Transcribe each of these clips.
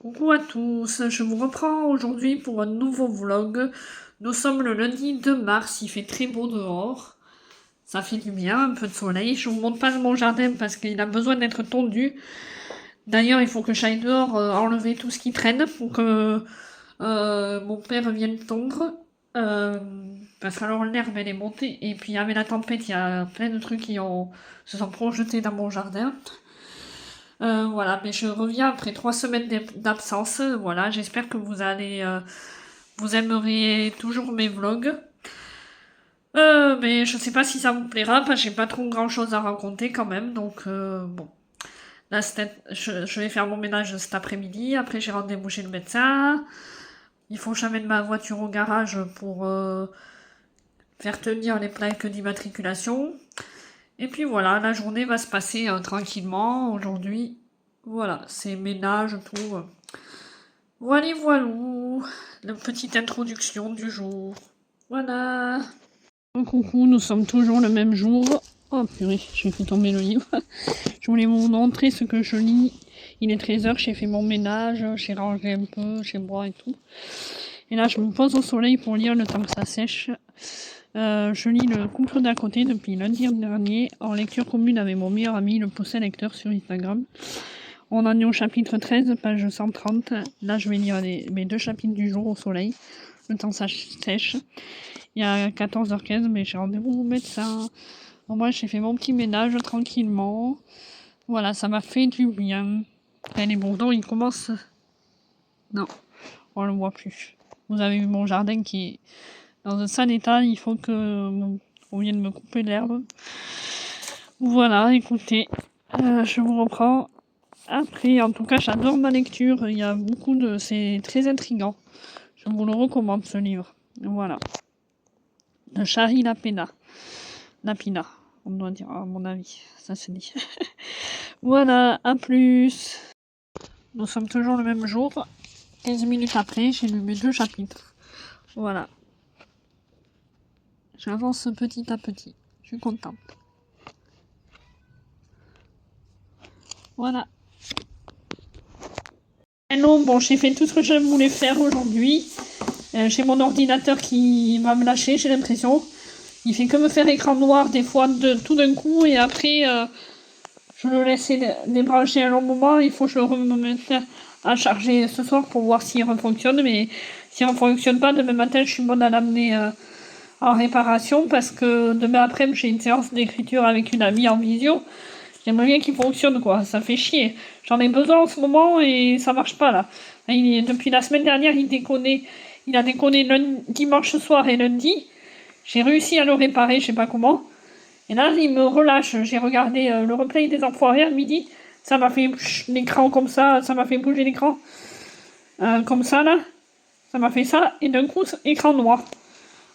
Coucou à tous, je vous reprends aujourd'hui pour un nouveau vlog. Nous sommes le lundi 2 mars, il fait très beau dehors. Ça fait du bien, un peu de soleil. Je vous montre pas mon jardin parce qu'il a besoin d'être tondu. D'ailleurs, il faut que j'aille dehors enlever tout ce qui traîne pour que mon père vienne tondre. Euh, Parce qu'alors l'herbe elle est montée et puis avec la tempête, il y a plein de trucs se sont projetés dans mon jardin. Voilà, mais je reviens après 3 semaines d'absence. Voilà, j'espère que vous aimerez toujours mes vlogs. Mais je sais pas si ça vous plaira, parce que j'ai pas trop grand chose à raconter quand même, donc bon. Là, je vais faire mon ménage cet après-midi. Après, j'ai rendez-vous chez le médecin. Il faut que j'amène ma voiture au garage pour faire tenir les plaques d'immatriculation. Et puis voilà, la journée va se passer tranquillement aujourd'hui. Voilà, c'est ménage, tout. Voilà, voilou, la petite introduction du jour. Voilà. Oh, coucou, nous sommes toujours le même jour. Oh purée, j'ai fait tomber le livre. Je voulais vous montrer ce que je lis. Il est 13h, j'ai fait mon ménage, j'ai rangé un peu chez moi et tout. Et là, je me pose au soleil pour lire le temps que ça sèche. Je lis Le couple d'à côté depuis lundi dernier, en lecture commune avec mon meilleur ami, le Poussin Lecteur, sur Instagram. On en est au chapitre 13, page 130. Là, je vais lire mes 2 chapitres du jour au soleil. Le temps ça sèche. Il y a 14h15, mais j'ai rendez-vous au médecin. Bon, moi, j'ai fait mon petit ménage tranquillement. Voilà, ça m'a fait du bien. Et les bourdons, ils commencent... Non, on le voit plus. Vous avez vu mon jardin qui est dans un sale état. Il faut que on vienne me couper l'herbe. Voilà, écoutez, je vous reprends. Après, en tout cas, j'adore ma lecture. Il y a beaucoup de... C'est très intriguant. Je vous le recommande, ce livre. Voilà. De Shari Lapena. Lapina, on doit dire, à mon avis. Ça se dit. Voilà, à plus. Nous sommes toujours le même jour. 15 minutes après, j'ai lu mes 2 chapitres. Voilà. J'avance petit à petit. Je suis contente. Voilà. Hello, bon, j'ai fait tout ce que je voulais faire aujourd'hui. J'ai mon ordinateur qui va me lâcher, j'ai l'impression. Il fait que me faire écran noir des fois tout d'un coup et après je le laisse débrancher un long moment. Il faut que je le remette à charger ce soir pour voir s'il refonctionne. Mais s'il ne fonctionne pas, demain matin je suis bonne à l'amener en réparation parce que demain après j'ai une séance d'écriture avec une amie en visio. J'aimerais bien qu'il fonctionne quoi, ça fait chier. J'en ai besoin en ce moment et ça marche pas là. Depuis la semaine dernière il a déconné dimanche soir et lundi. J'ai réussi à le réparer, je sais pas comment. Et là, il me relâche. J'ai regardé le replay des Enfoirés à midi. Ça m'a fait l'écran comme ça m'a fait bouger l'écran. Comme ça, là. Ça m'a fait ça. Et d'un coup, écran noir.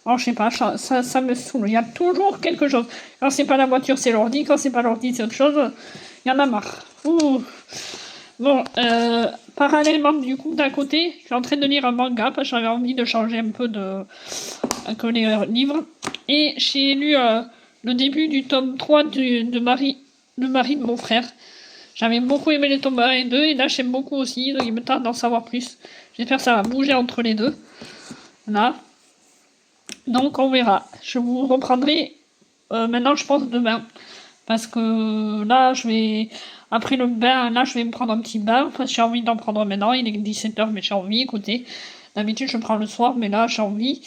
Alors, je sais pas, ça me saoule. Il y a toujours quelque chose. Quand c'est pas la voiture, c'est l'ordi. Quand c'est pas l'ordi, c'est autre chose. Il y en a marre. Ouh. Bon, parallèlement, du coup, d'un côté, je suis en train de lire un manga parce que j'avais envie de changer un peu que les livres. Et j'ai lu le début du tome 3 de Marie de mon frère. J'avais beaucoup aimé les tomes 1 et 2 et là j'aime beaucoup aussi, donc il me tarde d'en savoir plus. J'espère que ça va bouger entre les deux. Là. Donc on verra. Je vous reprendrai maintenant je pense demain. Parce que là je vais... Après le bain, là je vais me prendre un petit bain. Parce que j'ai envie d'en prendre maintenant. Il est 17h mais j'ai envie, écoutez. D'habitude je prends le soir mais là j'ai envie.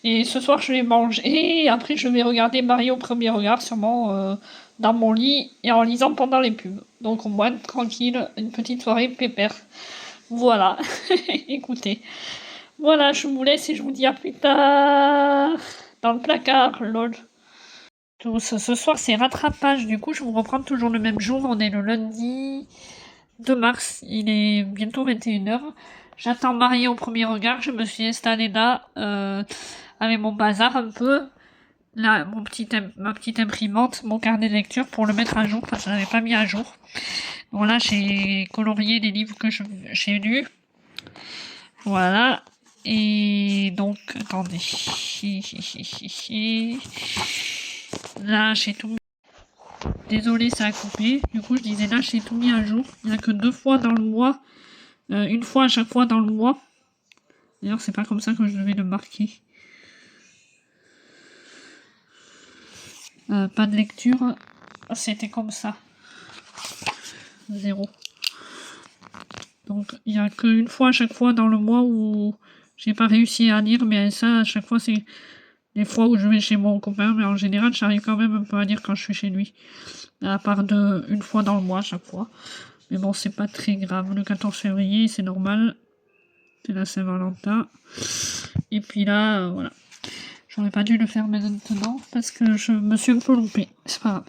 Et ce soir, je vais manger. Et après, je vais regarder Marie au premier regard, sûrement dans mon lit et en lisant pendant les pubs. Donc, au moins, tranquille, une petite soirée pépère. Voilà. Écoutez. Voilà, je vous laisse et je vous dis à plus tard. Dans le placard, lol. Ce soir, c'est rattrapage. Du coup, je vous reprends toujours le même jour. On est le lundi 2 mars. Il est bientôt 21h. J'attends Marie au premier regard. Je me suis installée là. Avec mon bazar un peu, là, ma petite imprimante, mon carnet de lecture pour le mettre à jour parce que je l'avais pas mis à jour. Bon là j'ai colorié les livres que j'ai lus. Voilà. Et donc, attendez. Là j'ai tout mis. Désolée ça a coupé. Du coup je disais là j'ai tout mis à jour. Il n'y a que 2 fois dans le mois une fois à chaque fois dans le mois. D'ailleurs, c'est pas comme ça que je devais le marquer. Pas de lecture, c'était comme ça. 0. Donc, il n'y a qu'une fois à chaque fois dans le mois où j'ai pas réussi à lire, mais ça, à chaque fois, c'est les fois où je vais chez mon copain, mais en général, j'arrive quand même un peu à lire quand je suis chez lui. À part une fois dans le mois à chaque fois. Mais bon, c'est pas très grave. Le 14 février, c'est normal. C'est la Saint-Valentin. Et puis là, voilà. J'aurais pas dû le faire maintenant parce que je me suis un peu loupée. C'est pas grave.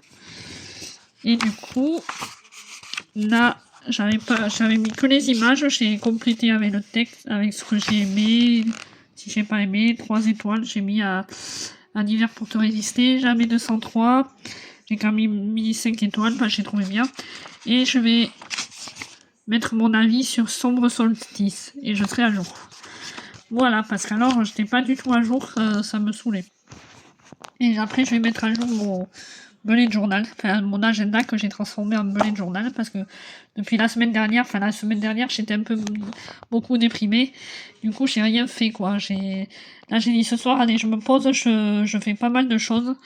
Et du coup, là, j'avais mis que les images. J'ai complété avec le texte, avec ce que j'ai aimé. Si j'ai pas aimé, 3 étoiles. J'ai mis à un hiver pour te résister. Jamais 203. J'ai quand même mis 5 étoiles. Bah, j'ai trouvé bien. Et je vais mettre mon avis sur Sombre Solstice. Et je serai à jour. Voilà, parce qu'alors, je n'étais pas du tout à jour. Ça me saoulait. Et après, je vais mettre à jour mon bullet journal, enfin mon agenda que j'ai transformé en bullet journal parce que depuis la semaine dernière, j'étais un peu beaucoup déprimée. Du coup, j'ai rien fait quoi. Là, j'ai dit ce soir, allez, je me pose, je fais pas mal de choses.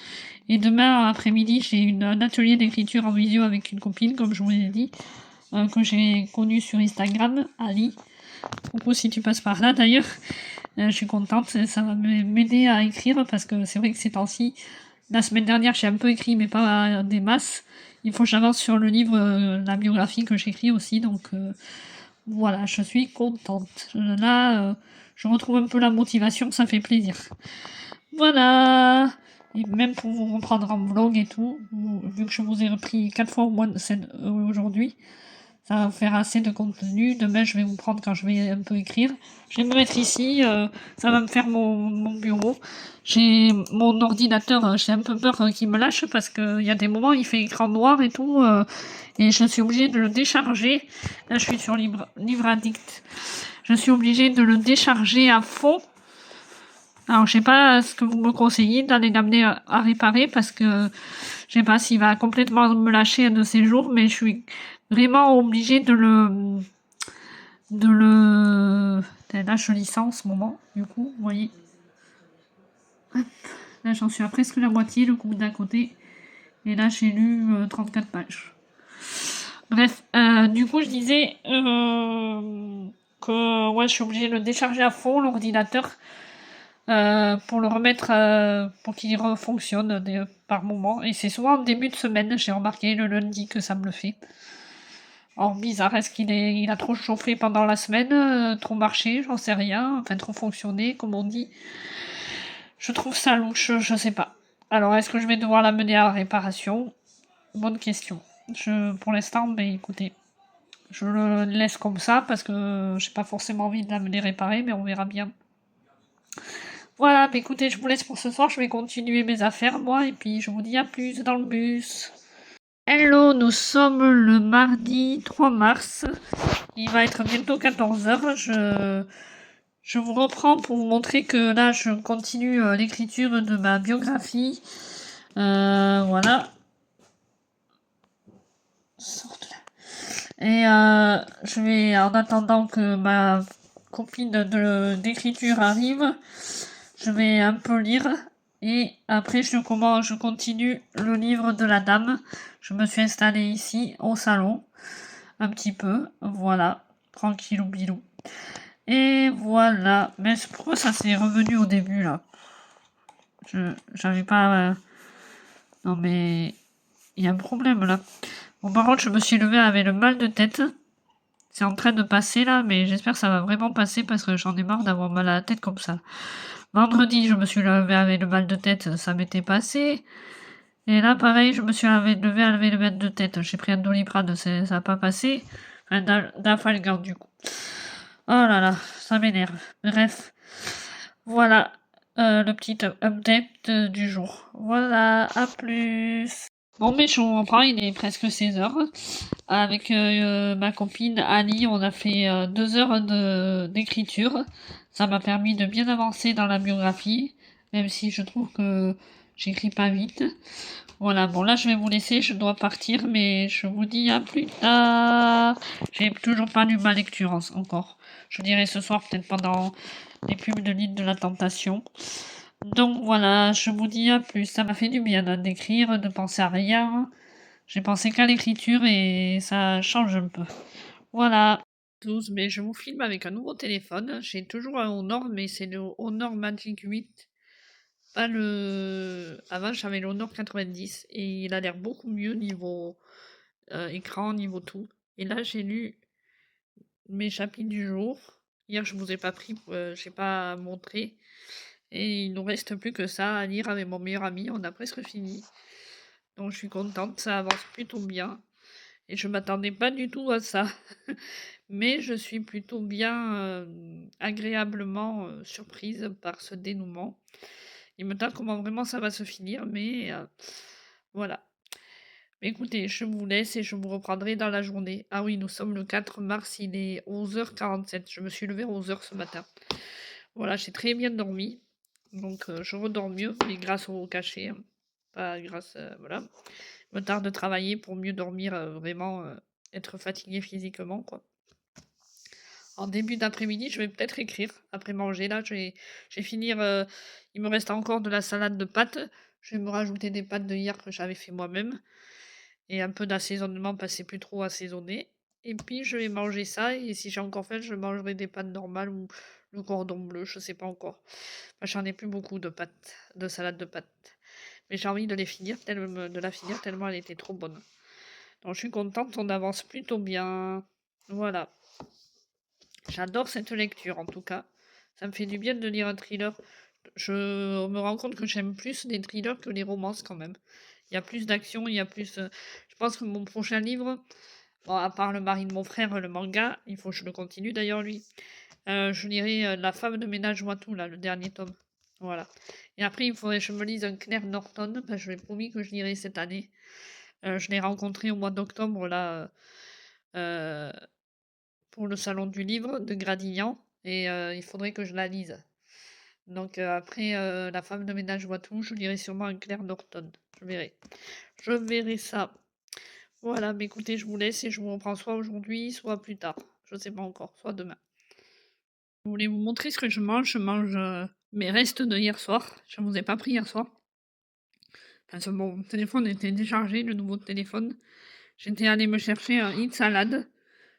Et demain après-midi, j'ai un atelier d'écriture en visio avec une copine, comme je vous l'ai dit, que j'ai connue sur Instagram, Ali. Coucou si tu passes par là d'ailleurs. Je suis contente, ça va m'aider à écrire parce que c'est vrai que ces temps-ci, la semaine dernière j'ai un peu écrit mais pas des masses. Il faut que j'avance sur le livre, la biographie que j'écris aussi, donc voilà, je suis contente. Là, je retrouve un peu la motivation, ça fait plaisir. Voilà. Et même pour vous reprendre en vlog et tout, vu que je vous ai repris 4 fois au moins aujourd'hui, ça va vous faire assez de contenu. Demain, je vais vous prendre quand je vais un peu écrire. Je vais me mettre ici. Ça va me faire mon bureau. J'ai mon ordinateur. J'ai un peu peur qu'il me lâche parce qu'il y a des moments, il fait écran noir et tout. Et je suis obligée de le décharger. Là, je suis sur Livre Addict. Je suis obligée de le décharger à fond. Alors, je sais pas ce que vous me conseillez d'aller l'amener à réparer parce que je sais pas s'il va complètement me lâcher un de ces jours, mais je suis vraiment obligée de le... Là, je lis ça en ce moment, du coup, vous voyez. Hop. Là, j'en suis à presque la moitié, le coup d'un côté. Et là, j'ai lu 34 pages. Bref, du coup, je disais que ouais, je suis obligée de le décharger à fond, l'ordinateur. Pour le remettre, pour qu'il refonctionne par moment. Et c'est souvent en début de semaine, j'ai remarqué le lundi que ça me le fait. Alors bizarre, est-ce il a trop chauffé pendant la semaine, trop marché, j'en sais rien, enfin trop fonctionné, comme on dit. Je trouve ça louche, je sais pas. Alors est-ce que je vais devoir l'amener à la réparation? Bonne question. Pour l'instant, ben écoutez, je le laisse comme ça parce que j'ai pas forcément envie de l'amener réparer, mais on verra bien. Voilà, bah écoutez, je vous laisse pour ce soir, je vais continuer mes affaires, moi, et puis je vous dis à plus dans le bus. Hello, nous sommes le mardi 3 mars. Il va être bientôt 14h. Je vous reprends pour vous montrer que là, je continue l'écriture de ma biographie. Voilà. Et je vais, en attendant que ma copine d'écriture arrive, je vais un peu lire. Et après, je continue le livre de la dame. Je me suis installée ici, au salon. Un petit peu. Voilà. Tranquillou bilou. Et voilà. Mais pourquoi ça s'est revenu au début, là? J'avais pas... Non, mais... Il y a un problème, là. Bon, par contre, je me suis levée avec le mal de tête. C'est en train de passer, là. Mais j'espère que ça va vraiment passer parce que j'en ai marre d'avoir mal à la tête comme ça. Vendredi, je me suis levée avec le mal de tête. Ça m'était passé. Et là, pareil, je me suis levée avec le mal de tête. J'ai pris un Doliprane. Ça n'a pas passé. Enfin, d'Afalgan, du coup. Oh là là, ça m'énerve. Bref, voilà le petit update du jour. Voilà, à plus. Bon, mais je reprends, il est presque 16h. Avec ma copine Annie, on a fait 2 heures d'écriture. Ça m'a permis de bien avancer dans la biographie, même si je trouve que J'écris pas vite. Voilà, bon là je vais vous laisser, je dois partir, mais je vous dis à plus tard. J'ai toujours pas lu ma lecture encore. Je dirai ce soir, peut-être pendant les pubs de l'île de la Tentation. Donc voilà, je vous dis à plus. Ça m'a fait du bien d'écrire, de penser à rien. J'ai pensé qu'à l'écriture et ça change un peu. Voilà. Tous, mais je vous filme avec un nouveau téléphone. J'ai toujours un Honor, mais c'est le Honor Magic 8. Pas le. Avant, j'avais le Honor 90 et il a l'air beaucoup mieux niveau écran, niveau tout. Et là, j'ai lu mes chapitres du jour. Hier, je vous ai pas pris, j'ai pas montré. Et il nous reste plus que ça à lire avec mon meilleur ami. On a presque fini. Donc, je suis contente, ça avance plutôt bien. Et je m'attendais pas du tout à ça. Mais je suis plutôt bien agréablement surprise par ce dénouement. Il me tarde comment vraiment ça va se finir, mais voilà. Mais écoutez, je vous laisse et je vous reprendrai dans la journée. Ah oui, nous sommes le 4 mars, il est 11h47. Je me suis levée à 11h ce matin. Voilà, j'ai très bien dormi. Donc je redors mieux, mais grâce au cachet. Hein. Pas grâce, voilà. Il me tarde de travailler pour mieux dormir, vraiment être fatigué physiquement, quoi. En début d'après-midi, je vais peut-être écrire après manger. Là, je vais finir. Il me reste encore de la salade de pâtes. Je vais me rajouter des pâtes de hier que j'avais fait moi-même. Et un peu d'assaisonnement parce que c'est plus trop assaisonné. Et puis, je vais manger ça. Et si j'ai encore faim, je mangerai des pâtes normales ou le cordon bleu. Je sais pas encore. Enfin, j'en ai plus beaucoup de pâtes, de salade de pâtes. Mais j'ai envie de les finir, de la finir tellement elle était trop bonne. Donc, je suis contente. On avance plutôt bien. Voilà. J'adore cette lecture en tout cas. Ça me fait du bien de lire un thriller. Je me rends compte que j'aime plus les thrillers que les romances quand même. Il y a plus d'action, il y a plus. Je pense que mon prochain livre, bon, à part Le mari de mon frère, le manga, il faut que je le continue d'ailleurs lui. Je lirai La femme de ménage Watou, là, le dernier tome. Voilà. Et après, il faudrait que je me lise un Claire Norton, parce que je lui ai promis que je lirai cette année. Je l'ai rencontré au mois d'octobre, là, euh, pour le salon du livre de Gradignan, et il faudrait que je la lise. Donc après La femme de ménage voit tout, je lirai sûrement un Claire Norton. Je verrai. Je verrai ça. Voilà, mais écoutez, je vous laisse et je vous reprends soit aujourd'hui, soit plus tard. Je sais pas encore, soit demain. Je voulais vous montrer ce que je mange. Je mange mes restes de hier soir. Je ne vous ai pas pris hier soir. Parce que mon téléphone était déchargé, le nouveau téléphone. J'étais allée me chercher un hit salade.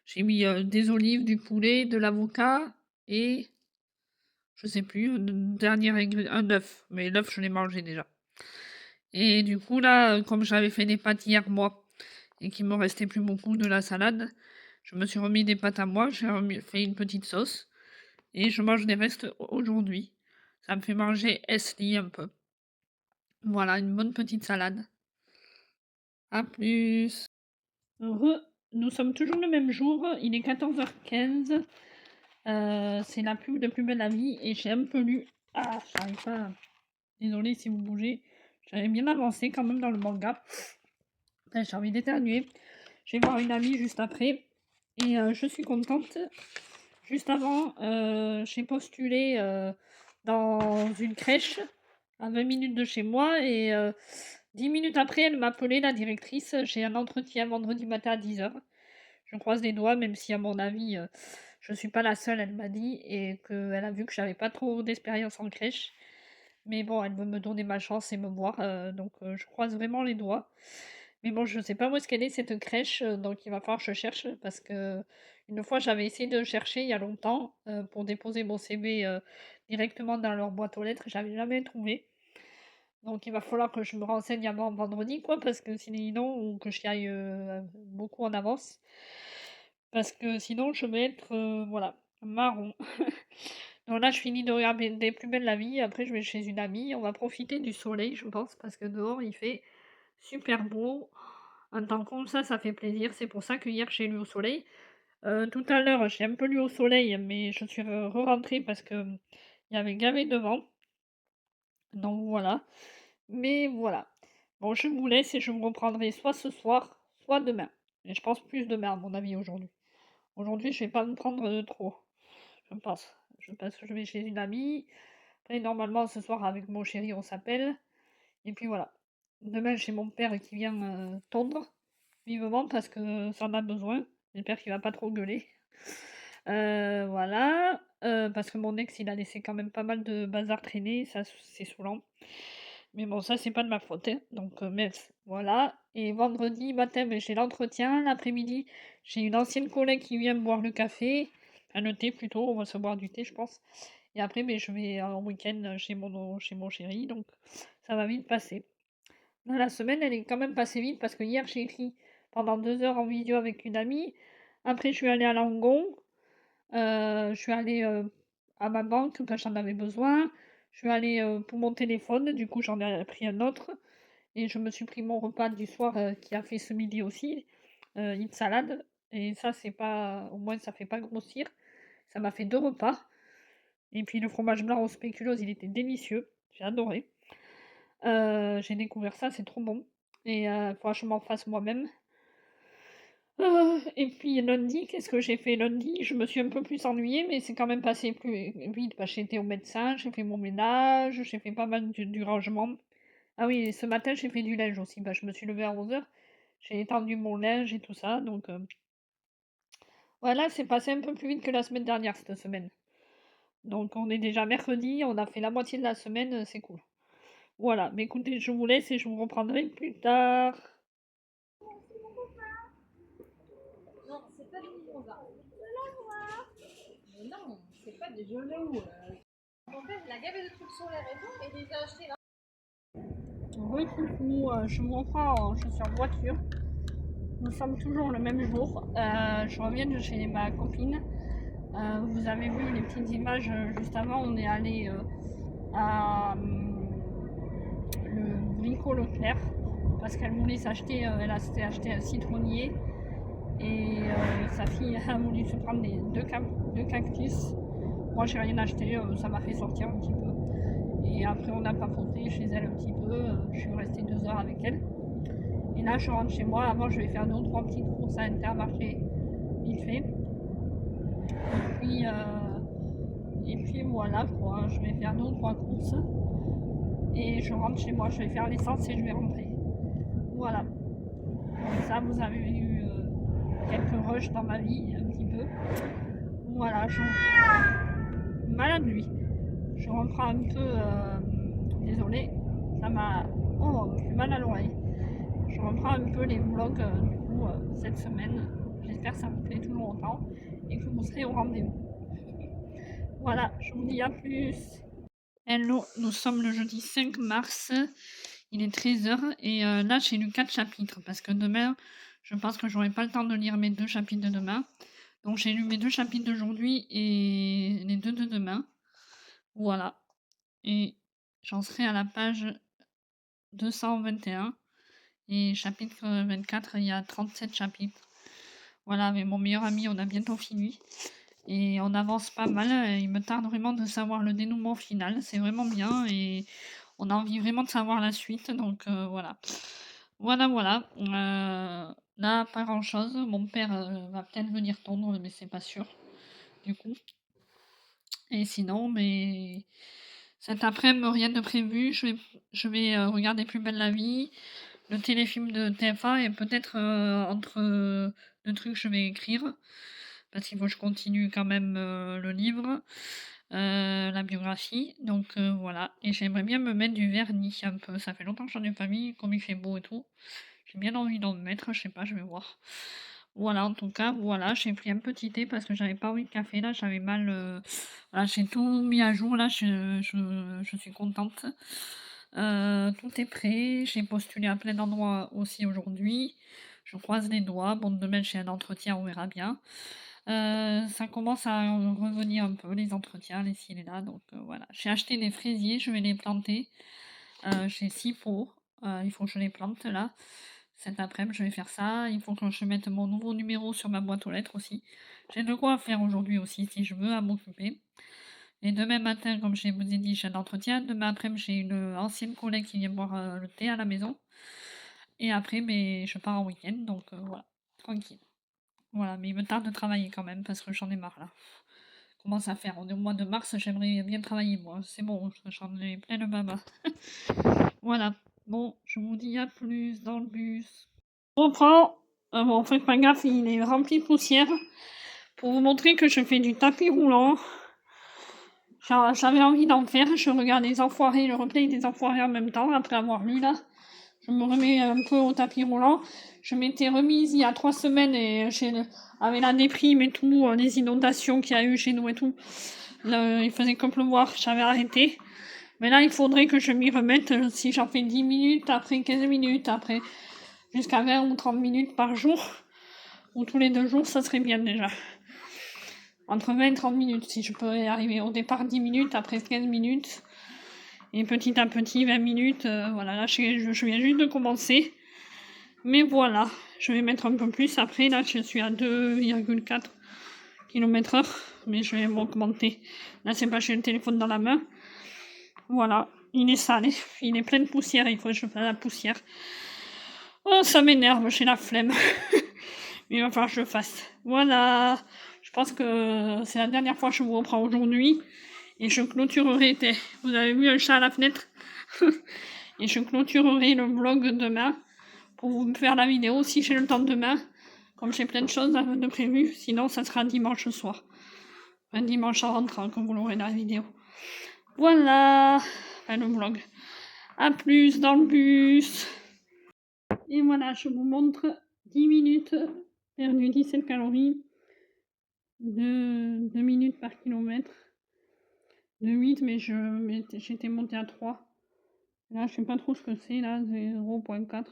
J'ai mis des olives, du poulet, de l'avocat et je sais plus, un œuf. Mais l'œuf, je l'ai mangé déjà. Et du coup, là, comme j'avais fait des pâtes hier, moi, et qu'il me restait plus beaucoup de la salade, je me suis remis des pâtes à moi, fait une petite sauce, et je mange des restes aujourd'hui. Ça me fait manger esli un peu. Voilà, une bonne petite salade. À plus. Nous sommes toujours le même jour, il est 14h15. C'est la pub de Plus belle la vie, et j'ai un peu lu. Ah, j'arrive pas. Désolée si vous bougez. J'avais bien avancé quand même dans le manga. Enfin, j'ai envie d'éternuer. Je vais voir une amie juste après. Et je suis contente. Juste avant, j'ai postulé dans une crèche à 20 minutes de chez moi. Et 10 minutes après, elle m'a appelé, la directrice. J'ai un entretien vendredi matin à 10h. Je croise les doigts, même si à mon avis, je ne suis pas la seule, elle m'a dit. Et qu'elle a vu que j'avais pas trop d'expérience en crèche. Mais bon, elle veut me donner ma chance et me voir. Donc je croise vraiment les doigts. Mais bon, je sais pas où est-ce qu'elle est cette crèche, donc il va falloir que je cherche parce que une fois j'avais essayé de chercher il y a longtemps, pour déposer mon CV, directement dans leur boîte aux lettres, j'avais jamais trouvé. Donc il va falloir que je me renseigne avant vendredi quoi, parce que sinon ou que j'y aille, beaucoup en avance. Parce que sinon je vais être, voilà, marron. Donc là je finis de regarder des Plus belle la vie, après je vais chez une amie, on va profiter du soleil je pense, parce que dehors il fait super beau. Un temps comme ça fait plaisir. C'est pour ça que hier j'ai lu au soleil. Tout à l'heure, j'ai un peu lu au soleil, mais je suis re-rentrée parce que il y avait gavé de vent. Donc voilà. Mais voilà. Bon, je vous laisse et je vous reprendrai soit ce soir, soit demain. Et je pense plus demain, à mon avis, aujourd'hui. Aujourd'hui, je vais pas me prendre trop. Je pense. Je pense que je vais chez une amie. Après, normalement, ce soir, avec mon chéri, on s'appelle. Et puis voilà. Demain, j'ai mon père qui vient tondre vivement parce que ça en a besoin. J'espère qu'il va pas trop gueuler. Voilà. Parce que mon ex, il a laissé quand même pas mal de bazar traîner. Ça, c'est saoulant. Mais bon, ça, c'est pas de ma faute, hein. Donc, mince, voilà. Et vendredi matin, j'ai l'entretien. L'après-midi, j'ai une ancienne collègue qui vient me boire le café. Le thé plutôt. On va se boire du thé, je pense. Et après, je vais en week-end chez mon chéri. Donc, ça va vite passer. Là, la semaine, elle est quand même passée vite parce que hier, j'ai écrit pendant 2 heures en vidéo avec une amie. Après, je suis allée à Langon. Je suis allée à ma banque quand j'en avais besoin. Je suis allée pour mon téléphone, du coup j'en ai pris un autre. Et je me suis pris mon repas du soir qui a fait ce midi aussi, une salade. Et ça, c'est pas. Au moins, ça fait pas grossir. Ça m'a fait 2 repas. Et puis le fromage blanc au spéculoos, il était délicieux. J'ai adoré. J'ai découvert ça, c'est trop bon. Et faudra que je m'en fasse moi-même. Et puis lundi, qu'est-ce que j'ai fait lundi? Je me suis un peu plus ennuyée, mais c'est quand même passé plus vite. J'ai été au médecin, j'ai fait mon ménage, j'ai fait pas mal du rangement. Ah oui, et ce matin, j'ai fait du linge aussi. Je me suis levée à 11 heures, j'ai étendu mon linge et tout ça. Donc voilà, c'est passé un peu plus vite que la semaine dernière, cette semaine. Donc on est déjà mercredi, on a fait la moitié de la semaine, c'est cool. Voilà, mais écoutez, je vous laisse et je vous reprendrai plus tard. Non, c'est pas des mimosas. Mais non, c'est pas des gelous. Mon père, il a gavé de trucs solaires et tout, et il les a achetés là. Oui, coucou, je vous reprends, je suis en voiture. Nous sommes toujours le même jour. Je reviens de chez ma copine. Vous avez vu les petites images juste avant. On est allé à le Brico Leclerc parce qu'elle voulait s'acheter, elle s'était acheté un citronnier et sa fille a voulu se prendre deux cactus. Moi, j'ai rien acheté, ça m'a fait sortir un petit peu. Et après, on a papoté chez elle un petit peu. Je suis restée 2 heures avec elle. Et là, je rentre chez moi. Avant, je vais faire 2 ou 3 petites courses à Intermarché, vite fait. Puis, et puis voilà quoi, je vais faire 2 ou 3 courses. Et je rentre chez moi, je vais faire l'essence et je vais rentrer. Voilà. Comme ça, vous avez eu quelques rushs dans ma vie, un petit peu. Voilà, je malade lui. Je reprends un peu. Désolée, ça m'a. Oh, j'ai mal à l'oreille. Je reprends un peu les vlogs du coup cette semaine. J'espère que ça vous plaît toujours autant et que vous serez au rendez-vous. Voilà, je vous dis à plus. Hello, nous sommes le jeudi 5 mars. Il est 13h et là j'ai lu 4 chapitres parce que demain, je pense que j'aurai pas le temps de lire mes 2 chapitres de demain. Donc j'ai lu mes 2 chapitres d'aujourd'hui et les 2 de demain. Voilà. Et j'en serai à la page 221. Et chapitre 24, il y a 37 chapitres. Voilà, avec mon meilleur ami, on a bientôt fini. Et on avance pas mal. Il me tarde vraiment de savoir le dénouement final. C'est vraiment bien. Et on a envie vraiment de savoir la suite. Donc voilà. Voilà. Là, pas grand chose. Mon père va peut-être venir tondre, mais c'est pas sûr. Du coup. Et sinon, mais cet après-midi, rien de prévu. Je vais regarder Plus belle la vie, le téléfilm de TF1 et peut-être entre le truc je vais écrire. Parce qu'il faut que je continue quand même le livre, la biographie. Donc voilà. Et j'aimerais bien me mettre du vernis un peu. Ça fait longtemps que j'en ai pas mis, comme il fait beau et tout. J'ai bien envie d'en mettre, je sais pas, je vais voir. Voilà, en tout cas, voilà, j'ai pris un petit thé parce que j'avais pas envie de café là, j'avais mal. Voilà, j'ai tout mis à jour là, je suis contente. Tout est prêt, j'ai postulé à plein d'endroits aussi aujourd'hui. Je croise les doigts. Bon, demain j'ai un entretien, on verra bien. Ça commence à revenir un peu, les entretiens, les ci, les là, donc voilà. J'ai acheté des fraisiers, je vais les planter. J'ai 6 pots, il faut que je les plante là. Cet après-midi, je vais faire ça. Il faut que je mette mon nouveau numéro sur ma boîte aux lettres aussi. J'ai de quoi faire aujourd'hui aussi, si je veux, à m'occuper. Et demain matin, comme je vous ai dit, j'ai un entretien. Demain après-midi, j'ai une ancienne collègue qui vient boire le thé à la maison. Et après, je pars en week-end, donc voilà, tranquille. Voilà, mais il me tarde de travailler quand même, parce que j'en ai marre là. Commence à faire. On est au mois de mars, j'aimerais bien travailler moi. C'est bon, j'en ai plein le baba. Voilà. Bon, je vous dis à plus dans le bus. On reprend. Bon, faites pas gaffe, il est rempli de poussière. Pour vous montrer que je fais du tapis roulant. J'avais envie d'en faire. Je regarde les enfoirés, le replay des enfoirés en même temps, après avoir lu là. Je me remets un peu au tapis roulant. Je m'étais remise il y a 3 semaines et avec la déprime et tout, les inondations qu'il y a eu chez nous et tout. Il faisait que pleuvoir, j'avais arrêté. Mais là, il faudrait que je m'y remette si j'en fais 10 minutes, après 15 minutes, après jusqu'à 20 ou 30 minutes par jour, ou tous les 2 jours, ça serait bien déjà. Entre 20 et 30 minutes, si je peux y arriver. Au départ, 10 minutes, après 15 minutes, et petit à petit, 20 minutes. Voilà, là, je viens juste de commencer. Mais voilà, je vais mettre un peu plus. Après, là, je suis à 2,4 km/h, mais je vais m'augmenter. Là, c'est pas, j'ai le téléphone dans la main. Voilà, il est sale, il est plein de poussière, il faut que je fasse la poussière. Oh, ça m'énerve, j'ai la flemme. Mais il va falloir que je le fasse. Voilà, je pense que c'est la dernière fois que je vous reprends aujourd'hui. Et je clôturerai, vous avez vu un chat à la fenêtre. Et je clôturerai le vlog demain pour vous faire la vidéo si j'ai le temps demain. Comme j'ai plein de choses de prévues, sinon ça sera dimanche soir. Un dimanche en rentrant que vous l'aurez la vidéo. Voilà, enfin, le vlog. A plus dans le bus. Et voilà, je vous montre 10 minutes perdu 17 calories, 2 minutes par kilomètre, de 8, mais j'étais montée à 3. Là, je sais pas trop ce que c'est, là, 0,4.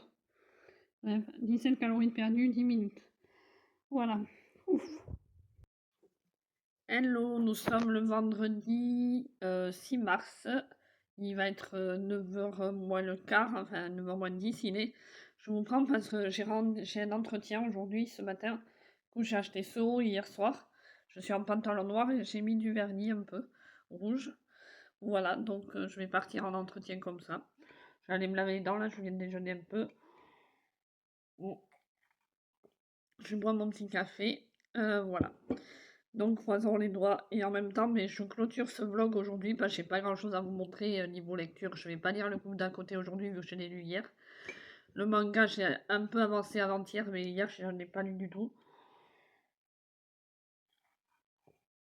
Bref, 17 calories de perdu, 10 minutes. Voilà. Ouf. Hello, nous sommes le vendredi 6 mars. Il va être 9h moins le quart, enfin 9h moins 10 il est. Je vous prends parce que j'ai un entretien aujourd'hui, ce matin. Du coup, j'ai acheté ce haut hier soir. Je suis en pantalon noir et j'ai mis du vernis un peu rouge. Voilà, donc je vais partir en entretien comme ça. J'allais me laver les dents, là, je viens de déjeuner un peu. Bon. Je bois mon petit café. Voilà. Donc croisons les doigts et en même temps, mais je clôture ce vlog aujourd'hui parce que j'ai pas grand chose à vous montrer niveau lecture. Je vais pas lire le coup d'à côté aujourd'hui vu que je l'ai lu hier. Le manga, j'ai un peu avancé avant-hier, mais hier, je n'en ai pas lu du tout.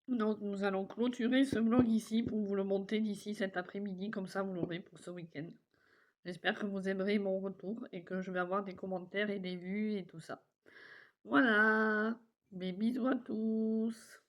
Donc nous allons clôturer ce vlog ici pour vous le monter d'ici cet après-midi, comme ça vous l'aurez pour ce week-end. J'espère que vous aimerez mon retour et que je vais avoir des commentaires et des vues et tout ça. Voilà, mes bisous à tous.